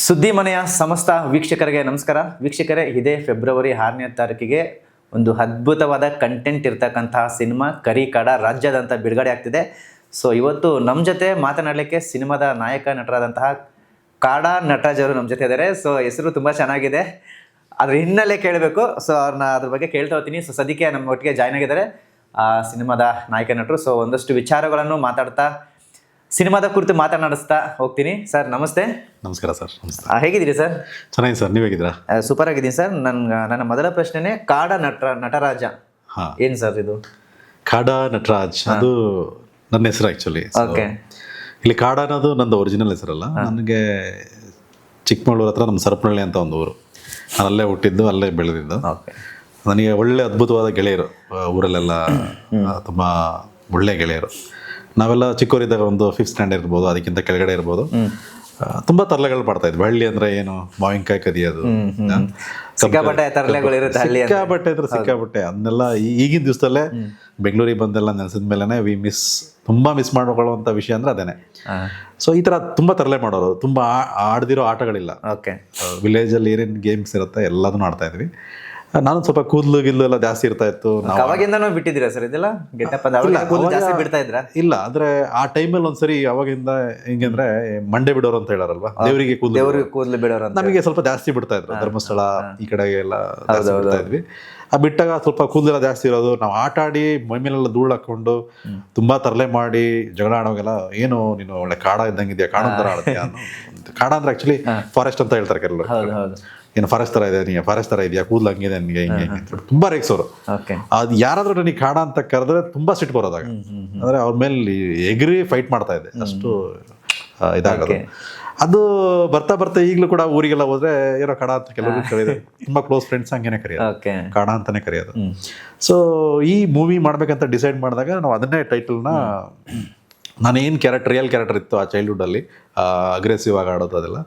ಸುದ್ದಿ ಮನೆಯ ಸಮಸ್ತ ವೀಕ್ಷಕರಿಗೆ ನಮಸ್ಕಾರ. ವೀಕ್ಷಕರೇ, ಇದೇ ಫೆಬ್ರವರಿ 6ನೇ ತಾರೀಕಿಗೆ ಒಂದು ಅದ್ಭುತವಾದ ಕಂಟೆಂಟ್ ಇರ್ತಕ್ಕಂತಹ ಸಿನಿಮಾ ಕರಿಕಾಡ ರಾಜ್ಯಾದ್ಯಂತ ಬಿಡುಗಡೆ ಆಗ್ತಿದೆ. ಸೊ ಇವತ್ತು ನಮ್ಮ ಜೊತೆ ಮಾತನಾಡಲಿಕ್ಕೆ ಸಿನಿಮಾದ ನಾಯಕ ನಟರಾದಂತಹ ಕಾಡಾ ನಟರಾಜ್ ಅವರು ನಮ್ಮ ಜೊತೆ ಇದ್ದಾರೆ. ಸೊ ಹೆಸರು ತುಂಬ ಚೆನ್ನಾಗಿದೆ, ಅದ್ರ ಹಿನ್ನೆಲೆ ಕೇಳಬೇಕು. ಸೊ ಅವ್ರನ್ನ ಅದ್ರ ಬಗ್ಗೆ ಕೇಳ್ತಾ ಹೋಗ್ತೀನಿ. ಸೊ ಸದ್ಯಕ್ಕೆ ನಮ್ಮ ಒಟ್ಟಿಗೆ ಜಾಯ್ನ್ ಆಗಿದ್ದಾರೆ ಸಿನಿಮಾದ ನಾಯಕ ನಟರು. ಸೊ ಒಂದಷ್ಟು ವಿಚಾರಗಳನ್ನು ಮಾತಾಡ್ತಾ ಸಿನಿಮಾದ ಕುರಿತು ಮಾತನಾಡಿಸ್ತಾ ಹೋಗ್ತೀನಿ. ಸರ್ ನಮಸ್ತೆ. ನಮಸ್ಕಾರ ಸರ್. ನಮಸ್ತೆ. ಹೇಗಿದ್ದೀರಿ ಸರ್? ಚೆನ್ನಾಗಿ ಸರ್, ನೀವು ಹೇಗಿದ್ದೀರಾ? ಸೂಪರ್ ಆಗಿದ್ದೀನಿ ಸರ್. ನನ್ನ ಮೊದಲ ಪ್ರಶ್ನೆನೇ ಕಾಡ ನಟರಾಜ ಏನು ಸರ್ ಇದು? ಕಾಡಾ ನಟರಾಜ್ ಅದು ನನ್ನ ಹೆಸರು ಆ್ಯಕ್ಚುಲಿ. ಓಕೆ. ಇಲ್ಲಿ ಕಾಡ ಅನ್ನೋದು ನಂದು ಒರಿಜಿನಲ್ ಹೆಸರಲ್ಲ. ನನಗೆ ಚಿಕ್ಕಮಗಳೂರು ಹತ್ರ ನಮ್ಮ ಸರಪನಹಳ್ಳಿ ಅಂತ ಒಂದು ಊರು, ನಾನು ಅಲ್ಲೇ ಹುಟ್ಟಿದ್ದು, ಅಲ್ಲೇ ಬೆಳೆದಿದ್ದು. ಓಕೆ. ನನಗೆ ಒಳ್ಳೆ ಅದ್ಭುತವಾದ ಗೆಳೆಯರು ಊರಲ್ಲೆಲ್ಲ, ತುಂಬ ಒಳ್ಳೆ ಗೆಳೆಯರು. ನಾವೆಲ್ಲ ಚಿಕ್ಕವರಿದ್ದಾಗ ಒಂದು 5th ಸ್ಟ್ಯಾಂಡರ್ಡ್ ಇರ್ಬೋದು, ಅದಕ್ಕಿಂತ ಕೆಳಗಡೆ ಇರ್ಬೋದು, ತುಂಬ ತರಲೆಗಳು ಮಾಡ್ತಾ ಇದ್ವಿ. ಹಳ್ಳಿ ಅಂದ್ರೆ ಏನು, ಮಾವಿನಕಾಯಿ ಕದಿಯೋದು, ಸಿಕ್ಕಾಪಟ್ಟೆ ತರಲೆಗಳು ಇರುತ್ತೆ ಹಳ್ಳಿ. ಸಿಕ್ಕಾಪಟ್ಟೆ ಅಂದ್ರೆ ಸಿಕ್ಕಾಪಟ್ಟೆ. ಅದನ್ನೆಲ್ಲ ಈಗಿನ ದಿವಸದಲ್ಲೇ ಬೆಂಗಳೂರಿಗೆ ಬಂದೆಲ್ಲ ನೆನೆಸಿದ ಮೇಲೆನೆ ತುಂಬಾ ಮಿಸ್ ಮಾಡ್ಕೊಳ್ಳುವಂಥ ವಿಷಯ ಅಂದ್ರೆ ಅದೇನೆ. ಸೊ ಈ ಥರ ತುಂಬ ತರಲೆ ಮಾಡೋರು, ತುಂಬ ಆಡ್ದಿರೋ ಆಟಗಳಿಲ್ಲ. ಓಕೆ. ವಿಲೇಜಲ್ಲಿ ಏನೇನು ಗೇಮ್ಸ್ ಇರುತ್ತೆ ಎಲ್ಲದನ್ನು ಆಡ್ತಾ ಇದ್ವಿ. ನಾನು ಸ್ವಲ್ಪ ಕೂದಲು ಗಿಲ್ಲು ಎಲ್ಲ ಜಾಸ್ತಿ ಇರ್ತಾ ಇತ್ತು. ಅವಾಗಿಂದನೂ ಬಿಟ್ಟಿದ್ದೀರಾ ಸರ್ ಇದೆಲ್ಲ? ಜಾಸ್ತಿ ಬಿಡ್ತಾ ಇದ್ರ? ಇಲ್ಲ, ಅಂದ್ರೆ ಆ ಟೈಮಲ್ಲಿ ಒಂದ್ಸರಿ ಅವಾಗಿಂದ ಹೆಂಗಂದ್ರೆ ಮಂಡೆ ಬಿಡೋರು ಅಂತ ಹೇಳಾರಲ್ವಾ, ದೇವರಿಗೆ ಕೂದಲು ಬಿಡೋರು. ನಮಗೆ ಸ್ವಲ್ಪ ಜಾಸ್ತಿ ಬಿಡ್ತಾ ಇದ್ರು. ಧರ್ಮಸ್ಥಳ ಈ ಕಡೆ ಎಲ್ಲ ಬಿಡ್ತಾ ಇದ್ವಿ. ಆ ಬಿಟ್ಟಾಗ ಸ್ವಲ್ಪ ಕೂದಲೆಲ್ಲ ಜಾಸ್ತಿ ಇರೋದು, ನಾವು ಆಟ ಆಡಿ ಮೈ ಮೇಲೆಲ್ಲ ಧೂಳು ಹಾಕೊಂಡು ತುಂಬಾ ತರಲೆ ಮಾಡಿ ಜಗಳ ಆಡೋಗೆಲ್ಲ, ಏನು ನೀನು ಒಳ್ಳೆ ಕಾಡ ಇದ್ದಂಗಿದ್ಯಾ, ಕಾಡ ತರ ಆಡ್ತೀಯ. ಕಾಡ ಅಂದ್ರೆ ಆಕ್ಚುಲಿ ಫಾರೆಸ್ಟ್ ಅಂತ ಹೇಳ್ತಾರೆ ಕೆಲವರು. ಏನು ಫಾರೆಸ್ಟ್ ತರ ಇದೆ, ನೀ ಫಾರೆಸ್ಟ್ ತರ ಇದೆಯಾ, ಕೂದಲು ಹಂಗಿದೆ ನನಗೆ, ಹಿಂಗೆ ತುಂಬಾ ರೇಗ್ಸೋರು. ಅದು ಯಾರಾದ್ರೂ ನನಗೆ ಕಾಡ ಅಂತ ಕರೆದ್ರೆ ತುಂಬಾ ಸಿಟ್ಟು ಬರೋದಾಗ, ಅಂದ್ರೆ ಅವ್ರ ಮೇಲೆ ಎಗ್ರಿ ಫೈಟ್ ಮಾಡ್ತಾ ಇದ್ದೆ, ಅಷ್ಟು ಇದಾಗೋದು. ಅದು ಬರ್ತಾ ಬರ್ತಾ ಈಗಲೂ ಕೂಡ ಊರಿಗೆಲ್ಲ ಹೋದ್ರೆ ಏನೋ ಕಾಡ ಅಂತ ಕೆಲವರು ಕರೆಯೋದು, ತುಂಬಾ ಕ್ಲೋಸ್ ಫ್ರೆಂಡ್ಸ್ ಹಂಗೇನೆ ಕರೆಯೋದು, ಕಾಡ ಅಂತಾನೆ ಕರೆಯೋದು. ಸೊ ಈ ಮೂವಿ ಮಾಡ್ಬೇಕಂತ ಡಿಸೈಡ್ ಮಾಡಿದಾಗ ನಾವು ಅದನ್ನೇ ಟೈಟಲ್ನ, ನಾನೇನು ರಿಯಲ್ ಕ್ಯಾರೆಕ್ಟರ್ ಇತ್ತು ಆ ಚೈಲ್ಡ್ಹುಡ್ ಅಲ್ಲಿ, ಅಗ್ರೆಸಿವ್ ಆಗಿ ಆಡೋದು ಅದೆಲ್ಲ,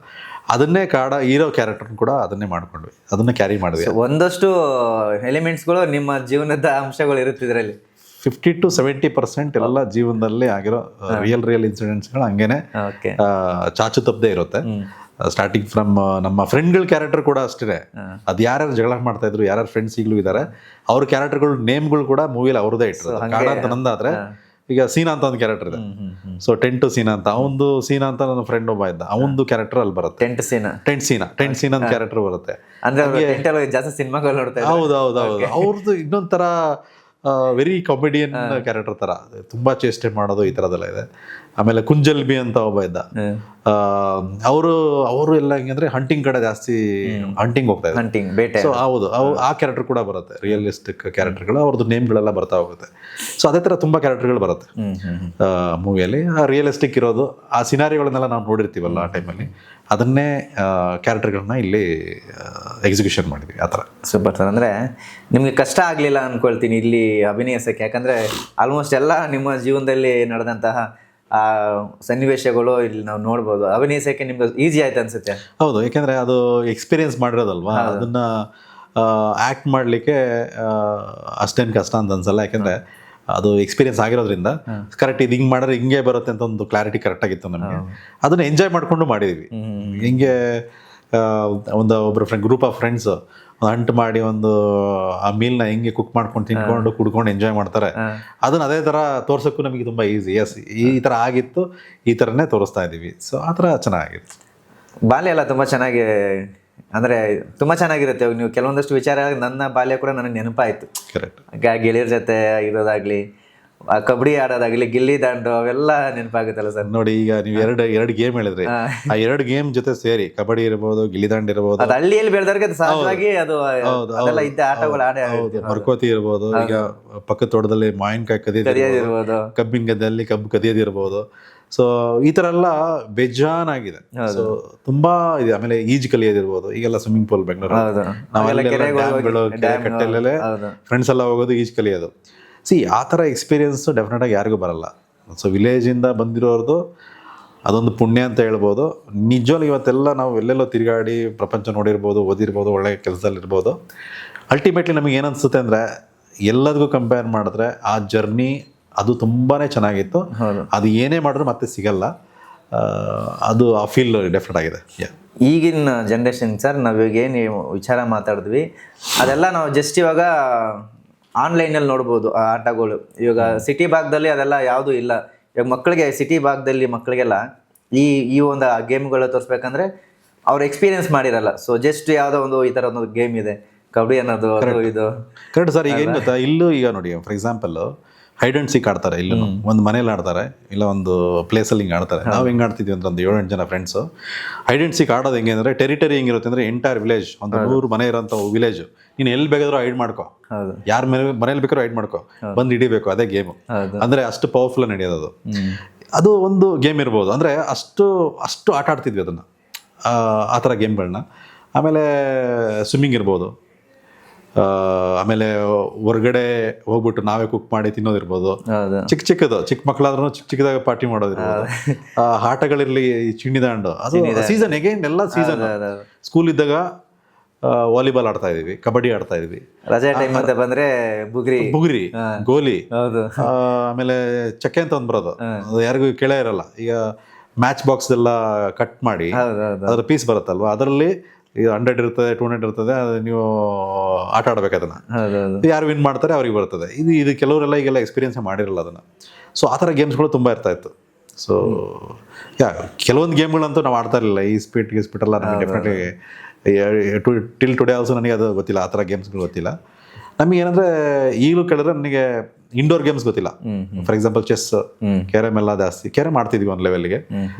ಅದನ್ನೇ ಕಾಡ ಹೀರೋ ಕ್ಯಾರೆಕ್ಟರ್ ಕೂಡ ಅದನ್ನೇ ಮಾಡ್ಕೊಂಡ್ವಿ, ಅದನ್ನ ಕ್ಯಾರಿ ಮಾಡಿದ್ವಿ. ಒಂದಷ್ಟು ಎಲಿಮೆಂಟ್ಸ್ಗಳು ನಿಮ್ಮ ಜೀವನದ ಅಂಶಗಳು ಇರುತ್ತೆ ಇದರಲ್ಲಿ. 50 to 70% ಎಲ್ಲ ಜೀವನದಲ್ಲಿ ಆಗಿರೋ ರಿಯಲ್ ಇನ್ಸಿಡೆಂಟ್ಸ್ಗಳು ಹಂಗೇನೆ ಚಾಚು ತಪ್ಪದೆ ಇರುತ್ತೆ. ಸ್ಟಾರ್ಟಿಂಗ್ ಫ್ರಮ್ ನಮ್ಮ ಫ್ರೆಂಡ್ಗಳ ಕ್ಯಾರೆಕ್ಟರ್ ಕೂಡ ಅಷ್ಟೇ. ಅದು ಯಾರ್ಯಾರು ಜಗಳ ಮಾಡ್ತಾ ಇದ್ರು, ಯಾರ್ಯಾರು ಫ್ರೆಂಡ್ಸ್ ಈಗಲೂ ಇದ್ದಾರೆ, ಅವ್ರ ಕ್ಯಾರೆಕ್ಟರ್ಗಳು ನೇಮ್ಗಳು ಕೂಡ ಮೂವಿಲಿ ಅವ್ರದೇ ಇಟ್ಟರು. ಕಾಡ ಅಂತ ನಂದಾದ್ರೆ ಈಗ ಸೀನಾ ಅಂತ ಒಂದು ಕ್ಯಾರೆಕ್ಟರ್ ಇದೆ. ಸೊ ಟೆಂಟ್ ಸೀನಾ ಅಂತ, ಅವನು ಸೀನಾ ಅಂತ ನನ್ನ ಫ್ರೆಂಡ್ ಒಬ್ಬ ಇದ್ದ, ಅವನದು ಕ್ಯಾರೆಕ್ಟರ್ ಅಲ್ಲಿ ಬರುತ್ತೆ. ಟೆಂಟ್ ಸೀನಾ ಅಂತ ಕ್ಯಾರೆಕ್ಟರ್ ಬರುತ್ತೆ. ಜಾಸ್ತಿ ಸಿನಿಮಾಗಳು ನೋಡ್ತಾ. ಹೌದು. ಅವ್ರದ್ದು ಇನ್ನೊಂಥರ ವೆರಿ ಕಾಮಿಡಿಯನ್ ಕ್ಯಾರೆಕ್ಟರ್ ತರ, ತುಂಬಾ ಚೇಷ್ಟೆ ಮಾಡೋದು, ಈ ತರದೆಲ್ಲ ಇದೆ. ಆಮೇಲೆ ಕುಂಜಲ್ಬಿ ಅಂತ ಒಬ್ಬ ಇದ್ದ, ಅವರು ಎಲ್ಲ ಹೆಂಗಂದ್ರೆ ಹಂಟಿಂಗ್ ಕಡೆ ಜಾಸ್ತಿ ಹಂಟಿಂಗ್ ಹೋಗ್ತಾ ಇದ್ದಾರೆ. ಸೊ ಹೌದು, ಆ ಕ್ಯಾರೆಕ್ಟರ್ ಕೂಡ ಬರುತ್ತೆ, ರಿಯಲಿಸ್ಟಿಕ್ ಕ್ಯಾರೆಕ್ಟರ್ಗಳು, ಅವ್ರದ್ದು ನೇಮ್ಗಳೆಲ್ಲ ಬರ್ತಾ ಹೋಗುತ್ತೆ. ಸೊ ಅದೇ ತರ ತುಂಬಾ ಕ್ಯಾರೆಕ್ಟರ್ಗಳು ಬರುತ್ತೆ ಮೂವಿಯಲ್ಲಿ. ರಿಯಲಿಸ್ಟಿಕ್ ಇರೋದು, ಆ ಸಿನಾರಿಗಳನ್ನೆಲ್ಲ ನಾವು ನೋಡಿರ್ತೀವಲ್ಲ ಆ ಟೈಮಲ್ಲಿ, ಅದನ್ನೇ ಕ್ಯಾರೆಕ್ಟರ್ಗಳನ್ನ ಇಲ್ಲಿ ಎಕ್ಸಿಕ್ಯೂಷನ್ ಮಾಡಿದ್ವಿ. ಆ ಥರ. Super sir. ಅಂದರೆ ನಿಮಗೆ ಕಷ್ಟ ಆಗಲಿಲ್ಲ ಅಂದ್ಕೊಳ್ತೀನಿ ಇಲ್ಲಿ ಅಭಿನಯಿಸೋಕ್ಕೆ, ಯಾಕಂದರೆ ಆಲ್ಮೋಸ್ಟ್ ಎಲ್ಲ ನಿಮ್ಮ ಜೀವನದಲ್ಲಿ ನಡೆದಂತಹ ಸನ್ನಿವೇಶಗಳು ಇಲ್ಲಿ ನಾವು ನೋಡ್ಬೋದು. ಅಭಿನಯಿಸೋಕ್ಕೆ ನಿಮ್ಗೆ ಈಸಿ ಆಯ್ತು ಅನ್ಸುತ್ತೆ? ಹೌದು, ಯಾಕೆಂದರೆ ಅದು ಎಕ್ಸ್ಪೀರಿಯನ್ಸ್ ಮಾಡಿರೋದಲ್ವಾ, ಅದನ್ನು ಆ್ಯಕ್ಟ್ ಮಾಡಲಿಕ್ಕೆ ಅಷ್ಟೇನು ಕಷ್ಟ ಅಂತ ಅನ್ಸಲ್ಲ. ಯಾಕೆಂದರೆ ಅದು ಎಕ್ಸ್ಪೀರಿಯನ್ಸ್ ಆಗಿರೋದ್ರಿಂದ ಕರೆಕ್ಟ್ ಇದು ಹಿಂಗೆ ಮಾಡಿದ್ರೆ ಹಿಂಗೆ ಬರುತ್ತೆ ಅಂತ ಒಂದು ಕ್ಲಾರಿಟಿ ಕರೆಕ್ಟ್ ಆಗಿತ್ತು ನಮಗೆ. ಅದನ್ನ ಎಂಜಾಯ್ ಮಾಡಿಕೊಂಡು ಮಾಡಿದ್ವಿ. ಹಿಂಗೆ ಒಬ್ಬರು ಗ್ರೂಪ್ ಆಫ್ ಫ್ರೆಂಡ್ಸ್ ಹಂಟ್ ಮಾಡಿ ಒಂದು ಆ ಮೀಲ್ನ ಹೆಂಗೆ ಕುಕ್ ಮಾಡ್ಕೊಂಡು ತಿನ್ಕೊಂಡು ಕುಡ್ಕೊಂಡು ಎಂಜಾಯ್ ಮಾಡ್ತಾರೆ, ಅದನ್ನ ಅದೇ ಥರ ತೋರ್ಸೋಕ್ಕೂ ನಮಗೆ ತುಂಬ ಈಸಿ. ಈ ಥರ ಆಗಿತ್ತು, ಈ ಥರನೇ ತೋರಿಸ್ತಾ ಇದ್ದೀವಿ. ಸೊ ಆ ಥರ ಚೆನ್ನಾಗಿತ್ತು. ಬಾಲ್ಯ ಎಲ್ಲ ತುಂಬ ಚೆನ್ನಾಗಿ, ಅಂದರೆ ತುಂಬ ಚೆನ್ನಾಗಿರುತ್ತೆ. ನೀವು ಕೆಲವೊಂದಷ್ಟು ವಿಚಾರ, ನನ್ನ ಬಾಲ್ಯ ಕೂಡ ನನಗೆ ನೆನಪಾಯಿತು. ಕರೆಕ್ಟ್. ಗೆಳೆಯರ ಜೊತೆ ಇರೋದಾಗ್ಲಿ, ಕಬಡ್ಡಿ ಆಡೋದಾಗ್ಲಿ, ಗಿಲ್ಲಿ ದಾಂಡು, ಅವೆಲ್ಲ ನೆನಪಾಗುತ್ತಲ್ಲ ಸರ್? ನೋಡಿ, ಈಗ ನೀವು ಎರಡು ಗೇಮ್ ಹೇಳಿದ್ರಿ, ಆ 2 ಗೇಮ್ ಜೊತೆ ಸೇರಿ ಕಬಡ್ಡಿ ಇರ್ಬೋದು, ಗಿಲ್ಲಿ ದಾಂಡು ಇರ್ಬೋದು, ಅದು ಹಳ್ಳಿಯಲ್ಲಿ ಬೆಳೆದವ್ರಿಗೆ ಸಹಜವಾಗಿ ಅದು ಅದೆಲ್ಲ ಇದ್ದ ಆಟಗಳು ಆಡೇ. ಮರ್ಕೋತಿ ಇರ್ಬೋದು, ಈಗ ಪಕ್ಕದ ತೋಟದಲ್ಲಿ ಮಾವಿನಕಾಯಿ ಕದಿಯೋದಿರ್ಬೋದು, ಕಬ್ಬಿನ ಗದ್ದೆಯಲ್ಲಿ ಕಬ್ಬು ಕದಿಯೋದಿರ್ಬೋದು. ಸೊ ಈ ಥರ ಎಲ್ಲ ಬೇಜಾನಾಗಿದೆ. ಸೊ ತುಂಬಾ ಇದೆ. ಆಮೇಲೆ ಈಜು ಕಲಿಯೋದಿರ್ಬೋದು, ಈಗೆಲ್ಲ ಸ್ವಿಮ್ಮಿಂಗ್ ಪೂಲ್ ಬೆಂಗಳೂರು, ನಾವೆಲ್ಲ ಕಟ್ಟೆಲ್ಲೇ ಫ್ರೆಂಡ್ಸ್ ಎಲ್ಲ ಹೋಗೋದು, ಈಜು ಕಲಿಯೋದು. ಆ ಥರ ಎಕ್ಸ್ಪೀರಿಯನ್ಸ್ ಡೆಫಿನೆಟ್ ಆಗಿ ಯಾರಿಗೂ ಬರಲ್ಲ. ಸೊ ವಿಲೇಜಿಂದ ಬಂದಿರೋರ್ದು ಅದೊಂದು ಪುಣ್ಯ ಅಂತ ಹೇಳ್ಬೋದು. ನಿಜವಾಗ್ಲೂ ಇವತ್ತೆಲ್ಲ ನಾವು ಎಲ್ಲೆಲ್ಲೋ ತಿರುಗಾಡಿ ಪ್ರಪಂಚ ನೋಡಿರ್ಬೋದು, ಓದಿರ್ಬೋದು, ಒಳ್ಳೆ ಕೆಲಸದಲ್ಲಿರ್ಬೋದು, ಅಲ್ಟಿಮೇಟ್ಲಿ ನಮಗೆ ಏನನ್ಸುತ್ತೆ ಅಂದರೆ, ಎಲ್ಲದಕ್ಕೂ ಕಂಪೇರ್ ಮಾಡಿದ್ರೆ ಆ ಜರ್ನಿ ಅದು ತುಂಬಾ ಚೆನ್ನಾಗಿತ್ತು. ಅದು ಏನೇ ಮಾಡಿದ್ರು ಮತ್ತೆ ಸಿಗಲ್ಲ. ಅದು ಆ ಫೀಲ್ ಡೆಫಿನೆಟ್ ಆಗಿದೆ. ಈಗಿನ ಜನ್ರೇಷನ್ ಸರ್ ನಾವೀಗ ಏನು ವಿಚಾರ ಮಾತಾಡಿದ್ವಿ ಅದೆಲ್ಲ ನಾವು ಜಸ್ಟ್ ಇವಾಗ ಆನ್ಲೈನಲ್ಲಿ ನೋಡ್ಬೋದು ಆ ಆಟಗಳು. ಇವಾಗ ಸಿಟಿ ಭಾಗದಲ್ಲಿ ಅದೆಲ್ಲ ಯಾವುದೂ ಇಲ್ಲ. ಇವಾಗ ಮಕ್ಕಳಿಗೆ ಸಿಟಿ ಭಾಗದಲ್ಲಿ ಮಕ್ಕಳಿಗೆಲ್ಲ ಈ ಒಂದು ಗೇಮ್ಗಳು ತೋರಿಸ್ಬೇಕಂದ್ರೆ ಅವ್ರು ಎಕ್ಸ್ಪೀರಿಯನ್ಸ್ ಮಾಡಿರಲ್ಲ. ಸೊ ಜಸ್ಟ್ ಯಾವುದೋ ಒಂದು ಈ ಥರ ಒಂದು ಗೇಮ್ ಇದೆ ಕಬಡ್ಡಿ ಅನ್ನೋದು ಅದು ಇದು. Correct sir. ಈಗ ಏನು ಗೊತ್ತಾ, ಇಲ್ಲೂ ಈಗ ನೋಡಿ for example hide and seek ಆಡ್ತಾರೆ, ಇಲ್ಲೂ ಒಂದು ಮನೇಲಿ ಆಡ್ತಾರೆ, ಇಲ್ಲ ಒಂದು ಪ್ಲೇಸಲ್ಲಿ ಹಿಂಗೆ ಆಡ್ತಾರೆ. ನಾವು ಹೆಂಗೆ ಆಡ್ತಿದ್ವಿ ಅಂದ್ರೆ ಒಂದು 7-8 ಜನ ಫ್ರೆಂಡ್ಸು ಹೈಡ್ ಅಂಡ್ ಸೀಕ್ ಆಡೋದು ಹೆಂಗೆ ಅಂದರೆ ಟೆರಿಟರಿ ಹೆಂಗಿರುತ್ತೆ ಅಂದರೆ ಎಂಟೈರ್ ವಿಲೇಜ್, ಒಂದು 100 ಮನೆ ಇರೋಂಥ ವಿಲೇಜ್, ನೀನು ಎಲ್ಲಿ ಬೇಕಾದ್ರೂ ಹೈಡ್ ಮಾಡ್ಕೋ, ಯಾರ ಮನೇಲಿ ಬೇಕಾದ್ರೂ ಹೈಡ್ ಮಾಡ್ಕೋ, ಬಂದು ಹಿಡಿಬೇಕು, ಅದೇ ಗೇಮು. ಅಂದರೆ ಅಷ್ಟು ಪವರ್ಫುಲ್ ನಡೆಯೋದು ಅದು ಒಂದು ಗೇಮ್ ಇರ್ಬೋದು. ಅಂದರೆ ಅಷ್ಟು ಆಟ ಆಡ್ತಿದ್ವಿ ಅದನ್ನು, ಆ ಥರ ಗೇಮ್ಗಳನ್ನ. ಆಮೇಲೆ ಸ್ವಿಮ್ಮಿಂಗ್ ಇರ್ಬೋದು, ಆಮೇಲೆ ಹೊರಗಡೆ ಹೋಗ್ಬಿಟ್ಟು ನಾವೇ ಕುಕ್ ಮಾಡಿ ತಿನ್ನೋದಿರ್ಬೋದು, ಚಿಕ್ಕ ಮಕ್ಕಳಾದ್ರೂ ಚಿಕ್ಕದಾಗ ಪಾರ್ಟಿ ಮಾಡೋದಿರ್ಬೋದು, ಆಟಗಳಿರ್ಲಿ, ಚಿಣ್ಣಿದಾಂಡು, ಅದು ಸೀಸನ್ ಎಗೇನ್ ಎಲ್ಲ ಸೀಸನ್. ಸ್ಕೂಲ್ ಇದ್ದಾಗ ವಾಲಿಬಾಲ್ ಆಡ್ತಾ ಇದೀವಿ, ಕಬಡ್ಡಿ ಆಡ್ತಾ ಇದೀವಿ, ರಜೆ ಟೈಮ್ ಅಂತ ಬಂದ್ರೆ ಬುಗುರಿ, ಗೋಲಿ, ಆಮೇಲೆ ಚಕ್ಕೆ ಅಂತ ಒಂದು ಬರೋದು, ಅದು ಯಾರಿಗೂ ಕೇಳೇ ಇರಲ್ಲ. ಈಗ ಮ್ಯಾಚ್ ಬಾಕ್ಸ್ ಎಲ್ಲ ಕಟ್ ಮಾಡಿ ಅದ್ರ ಪೀಸ್ ಬರುತ್ತಲ್ವಾ, ಅದರಲ್ಲಿ 100 ಇರ್ತದೆ, 200 ಇರ್ತದೆ, ಅದು ನೀವು ಆಟ ಆಡ್ಬೇಕು ಅದನ್ನ. ಯಾರು ವಿನ್ ಮಾಡ್ತಾರೆ ಅವ್ರಿಗೆ ಬರ್ತದೆ. ಇದು ಕೆಲವರೆಲ್ಲ ಈಗೆಲ್ಲ ಎಕ್ಸ್ಪೀರಿಯನ್ಸ್ ಮಾಡಿರಲ್ಲ ಅದನ್ನ. ಸೊ ಆ ಥರ ಗೇಮ್ಸ್ಗಳು ತುಂಬ ಇರ್ತಾ ಇತ್ತು. ಸೊ ಕೆಲವೊಂದು ಗೇಮ್ಗಳಂತೂ ನಾವು ಆಡ್ತಾ ಇರಲಿಲ್ಲ. ಈ ಸ್ಪೀಟ್ ಎಲ್ಲ ನನಗೆ ಡೆಫಿನೆಟ್ಲಿ ಟಿಲ್ ಟುಡೇ ಆಲ್ಸೋ ನನಗೆ ಅದು ಗೊತ್ತಿಲ್ಲ, ಆ ಥರ ಗೇಮ್ಸ್ಗಳು ಗೊತ್ತಿಲ್ಲ. ನಮಗೆ ಏನಂದರೆ ಈಗಲೂ ಕೇಳಿದ್ರೆ ನನಗೆ ಇಂಡೋರ್ ಗೇಮ್ಸ್ ಗೊತ್ತಿಲ್ಲ. ಫಾರ್ ಎಕ್ಸಾಂಪಲ್ ಚೆಸ್, ಕ್ಯಾರಮ್ ಎಲ್ಲ ಜಾಸ್ತಿ ಕ್ಯಾರಮ್ ಆಡ್ತಿದ್ವಿ ಒಂದು ಲೆವೆಲ್ಗೆ.